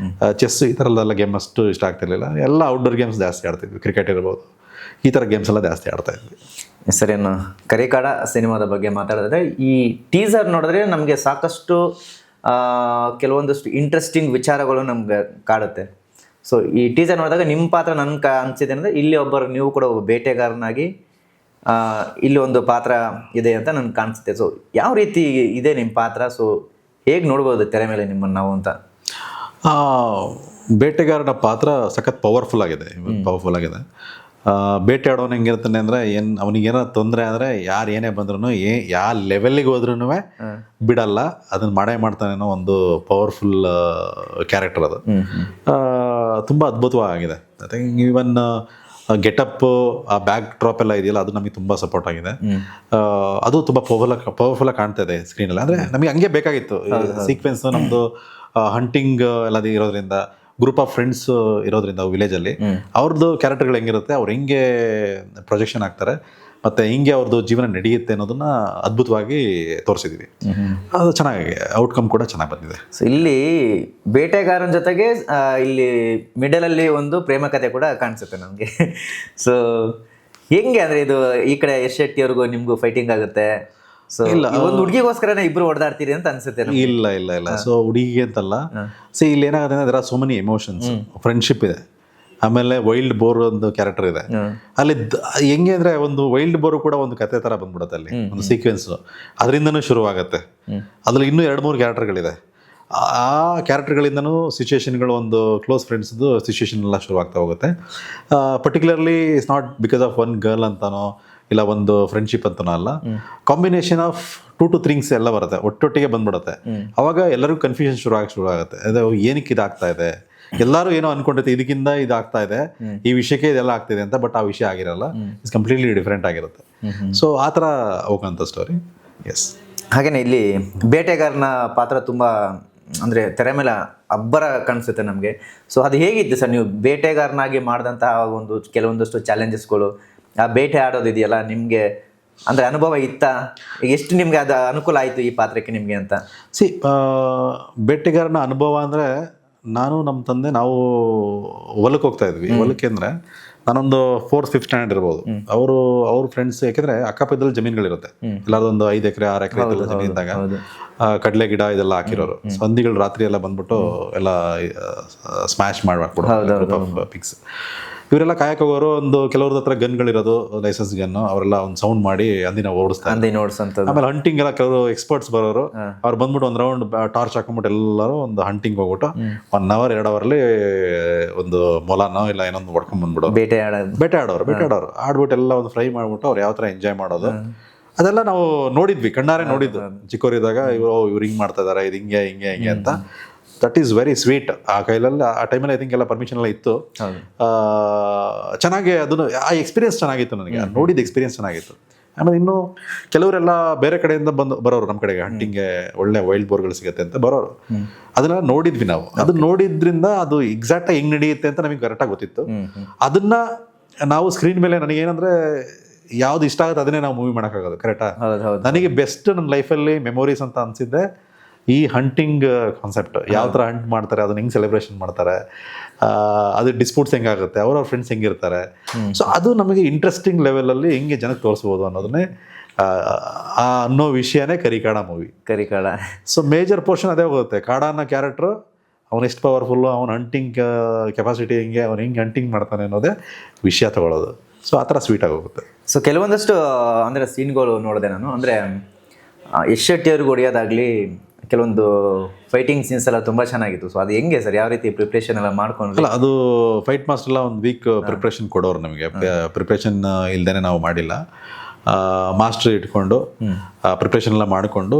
ಚೆಸ್ ಈ ಥರದ್ದೆಲ್ಲ ಗೇಮ್ ಅಷ್ಟು ಇಷ್ಟ ಆಗ್ತಿರ್ಲಿಲ್ಲ. ಎಲ್ಲ ಔಟ್ಡೋರ್ ಗೇಮ್ಸ್ ಜಾಸ್ತಿ ಆಡ್ತಿದ್ವಿ, ಕ್ರಿಕೆಟ್ ಇರ್ಬೋದು, ಈ ಥರ ಗೇಮ್ಸ್ ಎಲ್ಲ ಜಾಸ್ತಿ ಆಡ್ತಾ ಇದ್ವಿ. ಸರಿನಾ. ಕರಿಕಾಡ ಸಿನಿಮಾದ ಬಗ್ಗೆ ಮಾತಾಡಿದ್ರೆ ಈ ಟೀಸರ್ ನೋಡಿದ್ರೆ ನಮಗೆ ಸಾಕಷ್ಟು ಕೆಲವೊಂದಷ್ಟು ಇಂಟ್ರೆಸ್ಟಿಂಗ್ ವಿಚಾರಗಳು ನಮ್ಗೆ ಕಾಡುತ್ತೆ. ಸೊ ಈ ಟೀಸರ್ ನೋಡಿದಾಗ ನಿಮ್ಮ ಪಾತ್ರ ನನ್ಗೆ ಅನಿಸಿದೆ ಅಂದರೆ ಇಲ್ಲಿ ನೀವು ಕೂಡ ಒಬ್ಬ ಬೇಟೆಗಾರನಾಗಿ ಇಲ್ಲಿ ಒಂದು ಪಾತ್ರ ಇದೆ ಅಂತ ನನ್ಗೆ ಕಾಣಿಸುತ್ತೆ. ಸೊ ಯಾವ ರೀತಿ ಇದೆ ನಿಮ್ಮ ಪಾತ್ರ? ಸೊ ಹೇಗೆ ನೋಡ್ಬೋದು ತೆರೆ ಮೇಲೆ ನಿಮ್ಮನ್ನು ನಾವು ಅಂತ? ಬೇಟೆಗಾರನ ಪಾತ್ರ ಸಖತ್ ಪವರ್ಫುಲ್ ಆಗಿದೆ. ಬೇಟೆ ಆಡೋನು ಹೆಂಗಿರ್ತಾನೆ ಅಂದರೆ ಅವನಿಗೇನೋ ತೊಂದರೆ ಅಂದರೆ ಯಾರು ಏನೇ ಬಂದ್ರೂ ಯಾವ ಲೆವೆಲ್ಲಿಗೆ ಹೋದ್ರೂ ಬಿಡಲ್ಲ, ಅದನ್ನು ಮಾಡ್ತಾನೆ ಅನ್ನೋ ಒಂದು ಪವರ್ಫುಲ್ ಕ್ಯಾರೆಕ್ಟರ್ ಅದು. ತುಂಬ ಅದ್ಭುತವಾಗಿದೆ. ಐ ಥಿಂಕ್ ಈವನ್ ಗೆಟಪ್, ಆ ಬ್ಯಾಕ್ ಡ್ರಾಪ್ ಎಲ್ಲ ಇದೆಯಲ್ಲ, ಅದು ನಮಗೆ ತುಂಬ ಸಪೋರ್ಟ್ ಆಗಿದೆ. ಅದು ತುಂಬ ಪವರ್ಫುಲ್ ಕಾಣ್ತಾ ಇದೆ ಸ್ಕ್ರೀನಲ್ಲಿ. ಅಂದರೆ ನಮಗೆ ಹಂಗೆ ಬೇಕಾಗಿತ್ತು ಸೀಕ್ವೆನ್ಸ್. ನಮ್ಮದು ಹಂಟಿಂಗ್ ಎಲ್ಲ ಇರೋದ್ರಿಂದ, ಗ್ರೂಪ್ ಆಫ್ ಫ್ರೆಂಡ್ಸ್ ಇರೋದ್ರಿಂದ ವಿಲೇಜಲ್ಲಿ ಅವ್ರದ್ದು ಕ್ಯಾರೆಕ್ಟರ್ಗಳು ಹೆಂಗಿರುತ್ತೆ, ಅವ್ರು ಹೆಂಗೆ ಪ್ರೊಜೆಕ್ಷನ್ ಆಗ್ತಾರೆ, ಮತ್ತು ಹಿಂಗೆ ಅವ್ರದ್ದು ಜೀವನ ನಡೆಯುತ್ತೆ ಅನ್ನೋದನ್ನ ಅದ್ಭುತವಾಗಿ ತೋರಿಸಿದ್ವಿ. ಅದು ಚೆನ್ನಾಗಿ ಔಟ್ಕಮ್ ಕೂಡ ಚೆನ್ನಾಗಿ ಬಂದಿದೆ. ಸೊ ಇಲ್ಲಿ ಬೇಟೆಗಾರನ ಜೊತೆಗೆ ಇಲ್ಲಿ ಮಿಡಲಲ್ಲಿ ಒಂದು ಪ್ರೇಮ ಕಥೆ ಕೂಡ ಕಾಣಿಸುತ್ತೆ ನಮಗೆ. ಸೊ ಹೆಂಗೆ ಅಂದರೆ ಇದು ಈ ಕಡೆ ಯಶ್ ಶೆಟ್ಟಿ ಅವ್ರಿಗೂ ನಿಮಗೂ ಫೈಟಿಂಗ್ ಆಗುತ್ತೆ. ಸೊ ಇಲ್ಲ, ಒಂದು ಹುಡುಗಿಗೋಸ್ಕರನೇ ಇಬ್ರು ಹೊಡೆದಾಡ್ತೀರಿ ಅಂತ ಅನ್ಸುತ್ತೆ. ಇಲ್ಲ. ಸೊ ಹುಡುಗಿಗೆ ಅಂತಲ್ಲ, ಸೊ ಇಲ್ಲಿ ಏನಾಗುತ್ತೆ ಅಂದರೆ ಅದರ ಸೋ ಮೆನಿ ಎಮೋಷನ್ಸ್, ಫ್ರೆಂಡ್ಶಿಪ್ ಇದೆ, ಆಮೇಲೆ ವೈಲ್ಡ್ ಬೋರ್ ಒಂದು ಕ್ಯಾರೆಕ್ಟರ್ ಇದೆ ಅಲ್ಲಿ. ಹೆಂಗೆ ಅಂದ್ರೆ ಒಂದು ವೈಲ್ಡ್ ಬೋರ್ ಕೂಡ ಒಂದು ಕತೆ ತರ ಬಂದ್ಬಿಡುತ್ತೆ ಅಲ್ಲಿ, ಒಂದು ಸೀಕ್ವೆನ್ಸ್ ಅದರಿಂದನೂ ಶುರುವಾಗುತ್ತೆ. ಅದ್ರಲ್ಲಿ ಇನ್ನೂ 2-3 ಕ್ಯಾರೆಕ್ಟರ್ಗಳಿದೆ. ಆ ಕ್ಯಾರೆಕ್ಟರ್ಗಳಿಂದನೂ ಸಿಚುವೇಶನ್ಗಳು, ಒಂದು ಕ್ಲೋಸ್ ಫ್ರೆಂಡ್ಸ್ದು ಸಿಚುವೇಶನ್ ಎಲ್ಲ ಶುರುವಾಗ್ತಾ ಹೋಗುತ್ತೆ. Particularly it's not because of one girl ಅಂತಾನೋ ಇಲ್ಲ ಒಂದು ಫ್ರೆಂಡ್ಶಿಪ್ ಅಂತನೋ ಅಲ್ಲ, ಕಾಂಬಿನೇಷನ್ ಆಫ್ 2 to 3 ಥಿಂಗ್ಸ್ ಎಲ್ಲ ಬರುತ್ತೆ, ಒಟ್ಟೊಟ್ಟಿಗೆ ಬಂದ್ಬಿಡುತ್ತೆ. ಅವಾಗ ಎಲ್ಲರಿಗೂ ಕನ್ಫ್ಯೂಷನ್ ಶುರುವಾಗುತ್ತೆ. ಅದು ಏನಕ್ಕೆ ಇದಾಗ್ತಾ ಇದೆ, ಎಲ್ಲರೂ ಏನೋ ಅನ್ಕೊಂಡಿರ್ತೀವಿ ಇದಕ್ಕಿಂತ ಇದಾಗ್ತಾ ಇದೆ, ಈ ವಿಷಯಕ್ಕೆ ಇದೆಲ್ಲ ಆಗ್ತಿದೆ ಅಂತ. ಬಟ್ ಆ ವಿಷಯ ಆಗಿರಲ್ಲ, ಇಟ್ಸ್ ಕಂಪ್ಲೀಟ್ಲಿ ಡಿಫ್ರೆಂಟ್ ಆಗಿರುತ್ತೆ. ಸೊ ಆ ಥರ ಹೋಗೋಂಥ ಸ್ಟೋರಿ. ಎಸ್. ಹಾಗೇನೆ ಇಲ್ಲಿ ಬೇಟೆಗಾರನ ಪಾತ್ರ ತುಂಬ ಅಂದರೆ ತೆರೆ ಮೇಲೆ ಅಬ್ಬರ ಕಾಣಿಸುತ್ತೆ ನಮಗೆ. ಸೊ ಅದು ಹೇಗಿತ್ತು ಸರ್, ನೀವು ಬೇಟೆಗಾರನಾಗಿ ಮಾಡಿದಂತಹ ಕೆಲವೊಂದಷ್ಟು ಚಾಲೆಂಜಸ್ಗಳು, ಆ ಬೇಟೆ ಆಡೋದಿದೆಯಲ್ಲ ನಿಮಗೆ ಅಂದರೆ ಅನುಭವ ಇತ್ತಾ? ಎಷ್ಟು ನಿಮಗೆ ಅದು ಅನುಕೂಲ ಆಯಿತು ಈ ಪಾತ್ರಕ್ಕೆ ನಿಮಗೆ ಅಂತ? ಬೇಟೆಗಾರನ ಅನುಭವ ಅಂದರೆ, ನಾನು ನಮ್ಮ ತಂದೆ ನಾವು ಹೊಲಕ್ಕೆ ಹೋಗ್ತಾ ಇದ್ವಿ. ಹೊಲಕ್ಕೆ ಅಂದರೆ ನಾನೊಂದು 4th 5th ಸ್ಟ್ಯಾಂಡರ್ಡ್ ಇರ್ಬೋದು. ಅವ್ರ ಫ್ರೆಂಡ್ಸ್, ಯಾಕೆಂದರೆ ಅಕ್ಕಪಕ್ಕದಲ್ಲಿ ಜಮೀನುಗಳಿರುತ್ತೆ, ಎಲ್ಲಾದೊಂದು 5 ಎಕರೆ 6 ಎಕರೆ ಇದೆಲ್ಲ ಜಮೀನಿದ್ದಾಗ ಕಡಲೆ ಗಿಡ ಇದೆಲ್ಲ ಹಾಕಿರೋರು. ಹಂದಿಗಳು ರಾತ್ರಿ ಎಲ್ಲ ಬಂದ್ಬಿಟ್ಟು ಎಲ್ಲ ಸ್ಮ್ಯಾಶ್ ಮಾಡ್ಬಿಟ್ಟು ಪಿಕ್ಸ್. ಇವರೆಲ್ಲ ಕಾಯಕ್ಕೆ ಹೋಗೋರು. ಒಂದು ಕೆಲವ್ರದ ಹತ್ರ ಗನ್ಗಳಿರೋದು, ಲೈಸೆನ್ಸ್ ಗನ್ನು, ಅವರೆಲ್ಲ ಒಂದು ಸೌಂಡ್ ಮಾಡಿ ಹಂದಿನ ಓಡಿಸ್ತಾರೆ. ಆಮೇಲೆ ಹಂಟಿಂಗ್ ಎಲ್ಲ ಕೆಲವರು ಎಕ್ಸ್ಪರ್ಟ್ಸ್ ಬರೋರು, ಅವ್ರು ಬಂದ್ಬಿಟ್ಟು ಒಂದು ರೌಂಡ್ ಟಾರ್ಚ್ ಹಾಕೊಂಡ್ಬಿಟ್ಟು ಎಲ್ಲರೂ ಒಂದು ಹಂಟಿಂಗ್ ಹೋಗ್ಬಿಟ್ಟು 1 hour 2 hourಲಿ ಒಂದು ಮೊಲನೋ ಇಲ್ಲ ಏನೊಂದು ಹೊಡ್ಕೊಂಡ್ ಬಂದ್ಬಿಡೋರು. ಬೇಟೆ ಆಡೋರು ಆಡ್ಬಿಟ್ಟು ಎಲ್ಲ ಒಂದು ಫ್ರೈ ಮಾಡ್ಬಿಟ್ಟು ಅವ್ರು ಯಾವ ಥರ ಎಂಜಾಯ್ ಮಾಡೋದು ಅದೆಲ್ಲ ನಾವು ನೋಡಿದ್ವಿ, ಕಣ್ಣಾರೆ ನೋಡಿದ್ದು ಚಿಕ್ಕವರಿದ್ದಾಗ. ಇವ್ರು ಹಿಂಗೆ ಮಾಡ್ತಾ ಇದಾರೆ, ಇದು ಹಿಂಗೆ ಅಂತ. That is very sweet. ಆ ಕೈಲಲ್ಲಿ ಆ ಟೈಮಲ್ಲಿ ಐ ಥಿಂಕ್ ಎಲ್ಲ ಪರ್ಮಿಷನ್ ಎಲ್ಲ ಇತ್ತು. ಚೆನ್ನಾಗಿ ಅದನ್ನು ಆ ಎಕ್ಸ್ಪೀರಿಯನ್ಸ್ ಚೆನ್ನಾಗಿತ್ತು ನನಗೆ, ನೋಡಿದ ಎಕ್ಸ್ಪೀರಿಯನ್ಸ್ ಚೆನ್ನಾಗಿತ್ತು. ಆಮೇಲೆ ಇನ್ನು ಕೆಲವರೆಲ್ಲ ಬೇರೆ ಕಡೆಯಿಂದ ಬರೋರು ನಮ್ಮ ಕಡೆಗೆ ಹಂಟಿಂಗ್ಗೆ ಒಳ್ಳೆ ವೈಲ್ಡ್ ಬೋರ್ಗಳು ಸಿಗುತ್ತೆ ಅಂತ ಬರೋರು. ಅದನ್ನ ನೋಡಿದ್ವಿ ನಾವು. ಅದನ್ನ ನೋಡಿದ್ರಿಂದ ಅದು ಎಕ್ಸಾಕ್ಟಾಗಿ ಹೆಂಗ್ ನಡೆಯುತ್ತೆ ಅಂತ ನಮಗೆ ಕರೆಕ್ಟಾಗಿ ಗೊತ್ತಿತ್ತು. ಅದನ್ನ ನಾವು ಸ್ಕ್ರೀನ್ ಮೇಲೆ ನನಗೇನಂದ್ರೆ ಯಾವ್ದು ಇಷ್ಟ ಆಗುತ್ತೆ ಅದನ್ನೇ ನಾವು ಮೂವಿ ಮಾಡೋಕ್ಕಾಗೋದು. ಕರೆಕ್ಟಾ? ನನಗೆ ಬೆಸ್ಟ್ ನನ್ನ ಲೈಫಲ್ಲಿ ಮೆಮೊರೀಸ್ ಅಂತ ಅನ್ಸಿದ್ದೆ ಈ ಹಂಟಿಂಗ್ ಕಾನ್ಸೆಪ್ಟ್. ಯಾವ ಥರ ಹಂಟ್ ಮಾಡ್ತಾರೆ, ಅದನ್ನ ಹೆಂಗೆ ಸೆಲೆಬ್ರೇಷನ್ ಮಾಡ್ತಾರೆ, ಅದು ಡಿಸ್ಪ್ಯೂಟ್ಸ್ ಹೆಂಗಾಗುತ್ತೆ, ಅವ್ರವ್ರ ಫ್ರೆಂಡ್ಸ್ ಹೆಂಗಿರ್ತಾರೆ. ಸೊ ಅದು ನಮಗೆ ಇಂಟ್ರೆಸ್ಟಿಂಗ್ ಲೆವೆಲಲ್ಲಿ ಹೆಂಗೆ ಜನಕ್ಕೆ ತೋರಿಸ್ಬೋದು ಅನ್ನೋದನ್ನೇ ಅನ್ನೋ ವಿಷಯನೇ ಕರಿಕಾಡ ಮೂವಿ. ಕರಿಕಾಡ. ಸೊ ಮೇಜರ್ ಪೋರ್ಷನ್ ಅದೇ ಹೋಗುತ್ತೆ. ಕಾಡ ಅನ್ನೋ ಕ್ಯಾರೆಕ್ಟ್ರು ಅವನು ಎಷ್ಟು ಪವರ್ಫುಲ್ಲು, ಅವನ ಹಂಟಿಂಗ್ ಕೆಪಾಸಿಟಿ ಹೆಂಗೆ, ಅವ್ನು ಹೆಂಗೆ ಹಂಟಿಂಗ್ ಮಾಡ್ತಾನೆ ಅನ್ನೋದೇ ವಿಷಯ ತಗೊಳ್ಳೋದು. ಸೊ ಆ ಥರ ಸ್ವೀಟಾಗಿ ಹೋಗುತ್ತೆ. ಸೊ ಕೆಲವೊಂದಷ್ಟು ಅಂದರೆ ಸೀನ್ಗಳು ನೋಡಿದೆ ನಾನು. ಅಂದರೆ ಯಶ್ ಶೆಟ್ಟಿ ಅವ್ರಿಗೆ ಹೊಡೆಯೋದಾಗಲಿ, ಕೆಲವೊಂದು ಫೈಟಿಂಗ್ ಸೀನ್ಸ್ ಎಲ್ಲ ತುಂಬ ಚೆನ್ನಾಗಿತ್ತು. ಸೊ ಅದು ಹೆಂಗೆ ಸರ್, ಯಾವ ರೀತಿ ಪ್ರಿಪ್ರೇಷನ್ ಎಲ್ಲ ಮಾಡ್ಕೊಂಡು? ಅಲ್ಲ, ಅದು ಫೈಟ್ ಮಾಸ್ಟರ್ ಎಲ್ಲ ಒಂದು ವೀಕ್ ಪ್ರಿಪ್ರೇಷನ್ ಕೊಡೋರು ನಮಗೆ. ಪ್ರಿಪ್ರೇಷನ್ ಇಲ್ದೇ ನಾವು ಮಾಡಿಲ್ಲ. ಮಾಸ್ಟರ್ ಇಟ್ಕೊಂಡು ಪ್ರಿಪ್ರೇಷನ್ ಎಲ್ಲ ಮಾಡಿಕೊಂಡು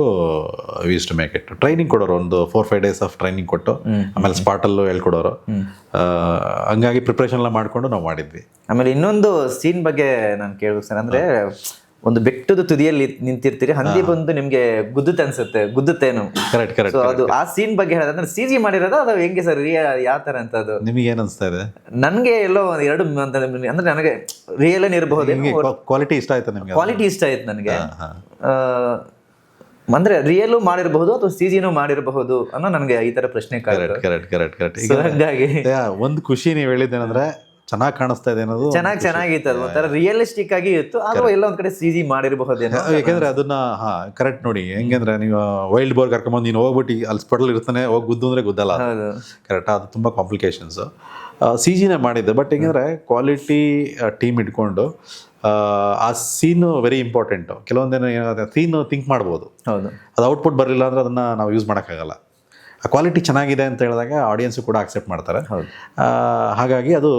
use to make it. Training ಕೊಡೋರು, ಒಂದು 4-5 days ಆಫ್ ಟ್ರೈನಿಂಗ್ ಕೊಟ್ಟು ಆಮೇಲೆ ಸ್ಪಾಟಲ್ಲೂ ಹೇಳ್ಕೊಡೋರು. ಹಂಗಾಗಿ ಪ್ರಿಪ್ರೇಷನ್ ಎಲ್ಲ ಮಾಡಿಕೊಂಡು ನಾವು ಮಾಡಿದ್ವಿ. ಆಮೇಲೆ ಇನ್ನೊಂದು ಸೀನ್ ಬಗ್ಗೆ ನಾನು ಕೇಳ್ಬೇಕು ಸರ್. ಅಂದರೆ ಒಂದು ಬೆಟ್ಟದ ತುದಿಯಲ್ಲಿ ನಿಂತಿರ್ತೀರಿ, ಹಂದಿ ಬಂದು ನಿಮ್ಗೆ ಗುದ್ದುತ್ತೇನು? ಕರೆಕ್ಟ್. ಸೊ ಅದು ಆ ಸೀನ್ ಬಗ್ಗೆ ಹೇಳೋದಂದ್ರೆ CG ಮಾಡಿರೋದು ಅದು ಹೆಂಗೆ ಸರ್, ಯಾವ ತರ ಅಂತ? ಅದು ನಿಮಗೆ ಏನ್ ಅನ್ಸ್ತಾ ಇದೆ? ನನ್ಗೆ ಎಲ್ಲೋ ಎರಡು ಅಂದ್ರೆ ನನಗೆ ರಿಯಲ್ ಏನ್ ಇರಬಹುದು, ಕ್ವಾಲಿಟಿ ಇಷ್ಟ ಆಯ್ತು ನಿಮ್ಗೆ? ಕ್ವಾಲಿಟಿ ಇಷ್ಟ ಆಯ್ತು ನನಗೆ. ಅಂದ್ರೆ ರಿಯಲ್ ಮಾಡಿರಬಹುದು ಅಥವಾ CGನೂ ಮಾಡಿರಬಹುದು ಅನ್ನೋ ನನಗೆ ಈ ತರ ಪ್ರಶ್ನೆ. ಕರೆಕ್ಟ್. ಹಾಗಾಗಿ ಒಂದು ಖುಷಿ ನೀವು ಹೇಳಿದ್ದೇನಂದ್ರೆ ಚೆನ್ನಾಗಿ ಕಾಣಿಸ್ತಾ ಇದೆ ಅನ್ನೋದು. ಚೆನ್ನಾಗಿತ್ತು. ಅದು ಒಂಥರ ರಿಯಲಿಸ್ಟಿಕ್ ಆಗಿ ಇತ್ತು, ಆದ್ರೂ ಎಲ್ಲ ಒಂದ್ ಕಡೆ CG ಮಾಡಿರಬಹುದೇನೋ. ಯಾಕಂದ್ರೆ ಅದನ್ನ ಕರೆಕ್ಟ್ ನೋಡಿ, ಹೆಂಗಂದ್ರೆ ನೀವು ವೈಲ್ಡ್ ಬೋರ್ ಕರ್ಕೊಂಬಂದು ನೀನು ಹೋಗ್ಬಿಟ್ಟು ಅಲ್ಲಿ ಸ್ಪಟಲ್ ಇರ್ತಾನೆ, ಹೋಗಿ ಗುದ್ದು ಅಂದ್ರೆ ಗುದ್ದಲ್ಲ. ಕರೆಕ್ಟ್, ಅದು ತುಂಬಾ ಕಾಂಪ್ಲಿಕೇಶನ್ಸ್. CGನೇ ಮಾಡಿದ್ದು. ಬಟ್ ಹೆಂಗಂದ್ರೆ ಕ್ವಾಲಿಟಿ ಟೀಮ್ ಇಟ್ಕೊಂಡು ಆ ಸೀನು ವೆರಿ ಇಂಪಾರ್ಟೆಂಟ್. ಕೆಲವೊಂದೇನು ಏನಾಗುತ್ತೆ, ಸೀನ್ ಥಿಂಕ್ ಮಾಡ್ಬೋದು, ಅದು ಔಟ್ಪುಟ್ ಬರಲಿಲ್ಲ ಅಂದ್ರೆ ಅದನ್ನ ನಾವು ಯೂಸ್ ಮಾಡೋಕ್ಕಾಗಲ್ಲ. ಆ ಕ್ವಾಲಿಟಿ ಚೆನ್ನಾಗಿದೆ ಅಂತ ಹೇಳಿದಾಗ ಆಡಿಯನ್ಸು ಕೂಡ ಅಕ್ಸೆಪ್ಟ್ ಮಾಡ್ತಾರೆ. ಹಾಗಾಗಿ ಅದು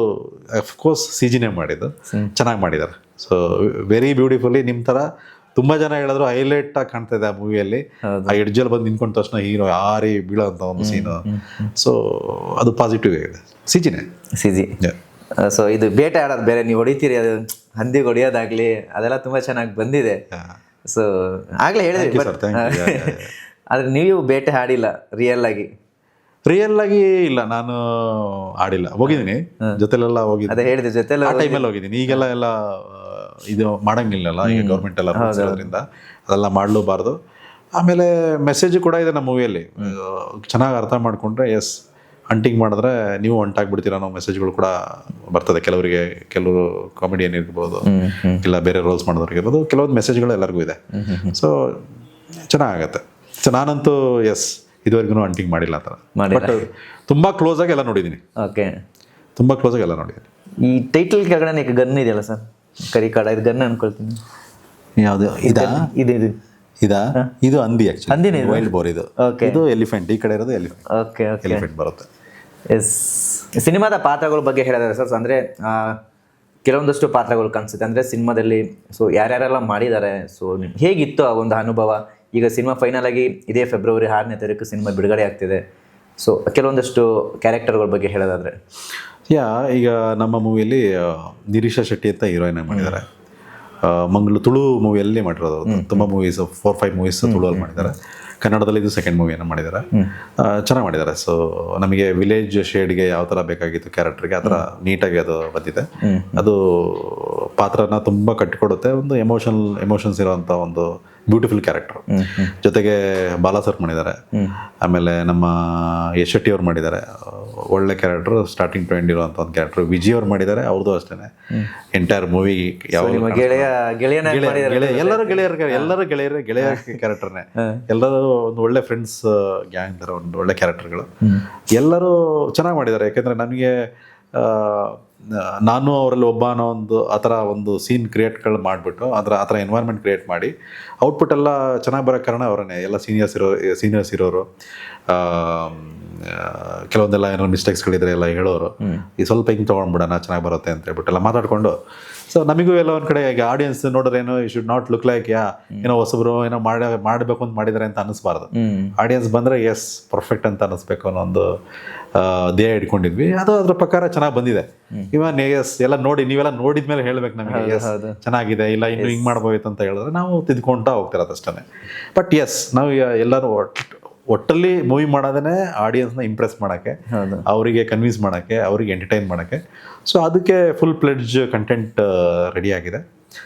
ಅಫ್ಕೋರ್ಸ್ CGನೇ ಮಾಡಿದ್ದು, ಚೆನ್ನಾಗಿ ಮಾಡಿದ್ದಾರೆ. So very beautifully. ನಿಮ್ಮ ಥರ ತುಂಬ ಜನ ಹೇಳಿದ್ರು ಹೈಲೈಟ್ ಆಗಿ ಕಾಣ್ತಾ ಇದೆ ಆ ಮೂವಿಯಲ್ಲಿ. ಆ ಎಡ್ಜಲ್ಲಿ ಬಂದು ನಿಂತ್ಕೊಂಡ ತಕ್ಷಣ ಹೀರೋ ಆರಿ ಬೀಳೋ ಅಂತ ಒಂದು ಸೀನು. ಸೊ ಅದು ಪಾಸಿಟಿವ್ ಆಗಿದೆ. CG. ಸೊ ಇದು ಬೇಟೆ ಆಡೋದು ಬೇರೆ, ನೀವು ಹೊಡಿತೀರಿ, ಅದು ಹಂದಿಗೆ ಹೊಡಿಯೋದಾಗ್ಲಿ ಅದೆಲ್ಲ ತುಂಬ ಚೆನ್ನಾಗಿ ಬಂದಿದೆ. ಸೊ ಆಗಲೇ ಹೇಳಿದ್ರಿ, ಆದ್ರೆ ನೀವು ಬೇಟೆ ಆಡಿಲ್ಲ ರಿಯಲ್ ಆಗಿ ಇಲ್ಲ. ನಾನು ಆಡಿಲ್ಲ, ಹೋಗಿದ್ದೀನಿ ಜೊತೆಲೆಲ್ಲ ಹೋಗಿದ್ದೀನಿ. ಅದೇ ಹೇಳಿದೆ, ಜೊತೆಲ್ಲ ಆ ಟೈಮಲ್ಲಿ ಹೋಗಿದ್ದೀನಿ. ಈಗೆಲ್ಲ ಇದು ಮಾಡಂಗಿಲ್ಲಲ್ಲ ಈಗ ಗೌರ್ಮೆಂಟ್ ಎಲ್ಲ ಇರೋದ್ರಿಂದ ಅದೆಲ್ಲ ಮಾಡಲೂಬಾರ್ದು. ಆಮೇಲೆ ಮೆಸೇಜ್ ಕೂಡ ಇದೆ ನಮ್ಮ ಮೂವಿಯಲ್ಲಿ. ಚೆನ್ನಾಗಿ ಅರ್ಥ ಮಾಡಿಕೊಂಡ್ರೆ ಎಸ್, ಹಂಟಿಂಗ್ ಮಾಡಿದ್ರೆ ನೀವು ಹೊಂಟಾಗ್ಬಿಡ್ತೀರ ಅನ್ನೋ ಮೆಸೇಜ್ಗಳು ಕೂಡ ಬರ್ತದೆ ಕೆಲವರಿಗೆ. ಕೆಲವರು ಕಾಮಿಡಿಯನ್ ಇರ್ಬೋದು, ಇಲ್ಲ ಬೇರೆ ರೋಲ್ಸ್ ಮಾಡೋದ್ರಿಗಿರ್ಬೋದು, ಕೆಲವೊಂದು ಮೆಸೇಜ್ಗಳು ಎಲ್ಲರಿಗೂ ಇದೆ. ಸೊ ಚೆನ್ನಾಗತ್ತೆ. ಸೊ ನಾನಂತೂ ಎಸ್, ಇದುವರೆಗೂ ಹಂಟಿಂಗ್ ಮಾಡಿಲ್ಲ ಆ ಥರ. ಬಟ್ ತುಂಬ ಕ್ಲೋಸ್ ಆಗಿ ಎಲ್ಲ ನೋಡಿದ್ದೀನಿ. ಓಕೆ, ತುಂಬ ಕ್ಲೋಸ್ ಆಗಿ ಎಲ್ಲ ನೋಡಿದ್ದೀನಿ. ಈ ಟೈಟಲ್ ಕೆಳಗಡೆ ಗನ್ ಇದೆಯಲ್ಲ ಸರ್, ಕರಿಕಾಡ, ಇದು ಗನ್ ಅನ್ಕೊಳ್ತೀನಿ. ಯಾವುದು ಇದಾ? ಇದು ಹಂದಿ. ಆಕ್ಚುಲಿ ವೈಲ್ಡ್ ಬೋರ್ ಇದು. ಇದು ಎಲಿಫೆಂಟ್. ಈ ಕಡೆ ಇರೋದು ಎಲಿಫೆಂಟ್. ಓಕೆ, ಎಲಿಫೆಂಟ್ ಬರುತ್ತೆ. ಎಸ್. ಸಿನಿಮಾದ ಪಾತ್ರಗಳ ಬಗ್ಗೆ ಹೇಳಿದಾರೆ ಸರ್. ಅಂದರೆ ಕೆಲವೊಂದಷ್ಟು ಪಾತ್ರಗಳು ಕಾಣಿಸುತ್ತೆ ಅಂದರೆ ಸಿನಿಮಾದಲ್ಲಿ. ಸೊ ಯಾರ್ಯಾರೆಲ್ಲ ಮಾಡಿದ್ದಾರೆ, ಸೊ ಹೇಗಿತ್ತು ಆ ಒಂದು ಅನುಭವ? ಈಗ ಸಿನಿಮಾ ಫೈನಲ್ ಆಗಿ ಇದೇ ಫೆಬ್ರವರಿ 6ನೇ ತಾರೀಕು ಸಿನಿಮಾ ಬಿಡುಗಡೆ ಆಗ್ತಿದೆ. ಸೊ ಕೆಲವೊಂದಷ್ಟು ಕ್ಯಾರೆಕ್ಟರ್ಗಳ ಬಗ್ಗೆ ಹೇಳೋದಾದ್ರೆ, ಈಗ ನಮ್ಮ ಮೂವಿಯಲ್ಲಿ ನಿರೀಶಾ ಶೆಟ್ಟಿ ಅಂತ ಹೀರೋಯಿನ್ ಮಾಡಿದ್ದಾರೆ. ತುಳು ಮೂವಿಯಲ್ಲಿ ಮಾಡಿರೋದು. ತುಂಬ ಮೂವೀಸ್, 4-5 ಮೂವೀಸ್ ತುಳುವಲ್ಲಿ ಮಾಡಿದ್ದಾರೆ. ಕನ್ನಡದಲ್ಲಿ ಇದು ಸೆಕೆಂಡ್ ಮೂವಿಯನ್ನು ಮಾಡಿದ್ದಾರೆ. ಚೆನ್ನಾಗಿ ಮಾಡಿದ್ದಾರೆ. ಸೊ ನಮಗೆ ವಿಲೇಜ್ ಶೇಡ್ಗೆ ಯಾವ ಥರ ಬೇಕಾಗಿತ್ತು ಕ್ಯಾರೆಕ್ಟರ್ಗೆ, ಆ ಥರ ನೀಟಾಗಿ ಅದು ಬಂದಿದೆ. ಅದು ಪಾತ್ರನ ತುಂಬ ಕಟ್ಟಿಕೊಡುತ್ತೆ. ಒಂದು ಎಮೋಷನ್ಸ್ ಇರೋವಂಥ ಒಂದು ಬ್ಯೂಟಿಫುಲ್ ಕ್ಯಾರೆಕ್ಟರ್. ಜೊತೆಗೆ ಬಾಲಾ ಸರ್ ಮಾಡಿದ್ದಾರೆ. ಆಮೇಲೆ ನಮ್ಮ ಯಶ್ ಶೆಟ್ಟಿ ಅವ್ರು ಮಾಡಿದ್ದಾರೆ, ಒಳ್ಳೆ ಕ್ಯಾರೆಕ್ಟರ್. ಸ್ಟಾರ್ಟಿಂಗ್ ಟ್ರೆಂಡ್ ಇರುವಂಥ ಒಂದು ಕ್ಯಾರೆಕ್ಟರ್. ವಿಜಯ್ ಅವ್ರು ಮಾಡಿದ್ದಾರೆ, ಅವ್ರದ್ದು ಅಷ್ಟೇ. ಎಂಟೈರ್ ಮೂವಿ ಎಲ್ಲರೂ ಗೆಳೆಯ ಕ್ಯಾರೆಕ್ಟರ್ನೇ. ಎಲ್ಲರೂ ಒಂದು ಒಳ್ಳೆ ಫ್ರೆಂಡ್ಸ್ ಗ್ಯಾಂಗ್ ಥರ ಒಂದು ಒಳ್ಳೆ ಕ್ಯಾರೆಕ್ಟರ್ಗಳು. ಎಲ್ಲರೂ ಚೆನ್ನಾಗಿ ಮಾಡಿದ್ದಾರೆ. ಯಾಕೆಂದರೆ ನನಗೆ ನಾನು ಅವರಲ್ಲಿ ಒಬ್ಬ ಅನ್ನೋ ಒಂದು ಆ ಥರ ಒಂದು ಸೀನ್ ಕ್ರಿಯೇಟ್ಗಳು ಮಾಡಿಬಿಟ್ಟು ಆ ಥರ ಎನ್ವೈರ್ಮೆಂಟ್ ಕ್ರಿಯೇಟ್ ಮಾಡಿ ಔಟ್ಪುಟ್ ಎಲ್ಲ ಚೆನ್ನಾಗಿ ಬರೋ ಕಾರಣ ಅವರನ್ನೇ. ಎಲ್ಲ ಸೀನಿಯರ್ಸ್ ಇರೋರು, ಕೆಲವೊಂದೆಲ್ಲ ಏನೋ ಮಿಸ್ಟೇಕ್ಸ್ಗಳಿದ್ರೆ ಎಲ್ಲ ಹೇಳೋರು, ಈ ಸ್ವಲ್ಪ ಹಿಂಗೆ ತೊಗೊಂಡ್ಬಿಡೋಣ ಚೆನ್ನಾಗಿ ಬರುತ್ತೆ ಅಂತ ಹೇಳ್ಬಿಟ್ಟು ಎಲ್ಲ ಮಾತಾಡಿಕೊಂಡು. ಸೊ ನಮಗೂ ಎಲ್ಲ ಒಂದು ಕಡೆ ಈಗ ಆಡಿಯನ್ಸ್ ನೋಡಿದ್ರೇನೋ you should not look like ಏನೋ ಹೊಸಬ್ರು ಏನೋ ಮಾಡಬೇಕು ಅಂತ ಮಾಡಿದ್ದಾರೆ ಅಂತ ಅನ್ನಿಸ್ಬಾರ್ದು. ಆಡಿಯನ್ಸ್ ಬಂದರೆ ಎಸ್ ಪರ್ಫೆಕ್ಟ್ ಅಂತ ಅನ್ನಿಸ್ಬೇಕು ಅನ್ನೋ ಒಂದು ಧ್ಯೇಯ ಇಟ್ಕೊಂಡಿದ್ವಿ. ಅದು ಅದ್ರ ಪ್ರಕಾರ ಚೆನ್ನಾಗಿ ಬಂದಿದೆ. ಇವನ್ ಎಸ್ ಎಲ್ಲ ನೋಡಿ ನೀವೆಲ್ಲ ನೋಡಿದ್ಮೇಲೆ ಹೇಳ್ಬೇಕು ನಮಗೆ ಎಸ್ ಚೆನ್ನಾಗಿದೆ, ಇಲ್ಲ ಇನ್ನು ಹಿಂಗೆ ಮಾಡ್ಬೋಯ್ತು ಅಂತ ಹೇಳಿದ್ರೆ ನಾವು ತಿದ್ಕೊಂತಾ ಹೋಗ್ತಿರೋದು ಅಷ್ಟೇ. ಬಟ್ ಎಸ್ ನಾವು ಎಲ್ಲರೂ ಒಟ್ಟಲ್ಲಿ ಮೂವಿ ಮಾಡೋದೇ ಆಡಿಯನ್ಸ್ನ ಇಂಪ್ರೆಸ್ ಮಾಡೋಕ್ಕೆ, ಅವರಿಗೆ ಕನ್ವಿನ್ಸ್ ಮಾಡೋಕ್ಕೆ, ಅವರಿಗೆ ಎಂಟರ್ಟೈನ್ ಮಾಡೋಕ್ಕೆ. ಸೊ ಅದಕ್ಕೆ ಫುಲ್ ಪ್ಲೆಡ್ಜ್ ಕಂಟೆಂಟ್ ರೆಡಿ ಆಗಿದೆ,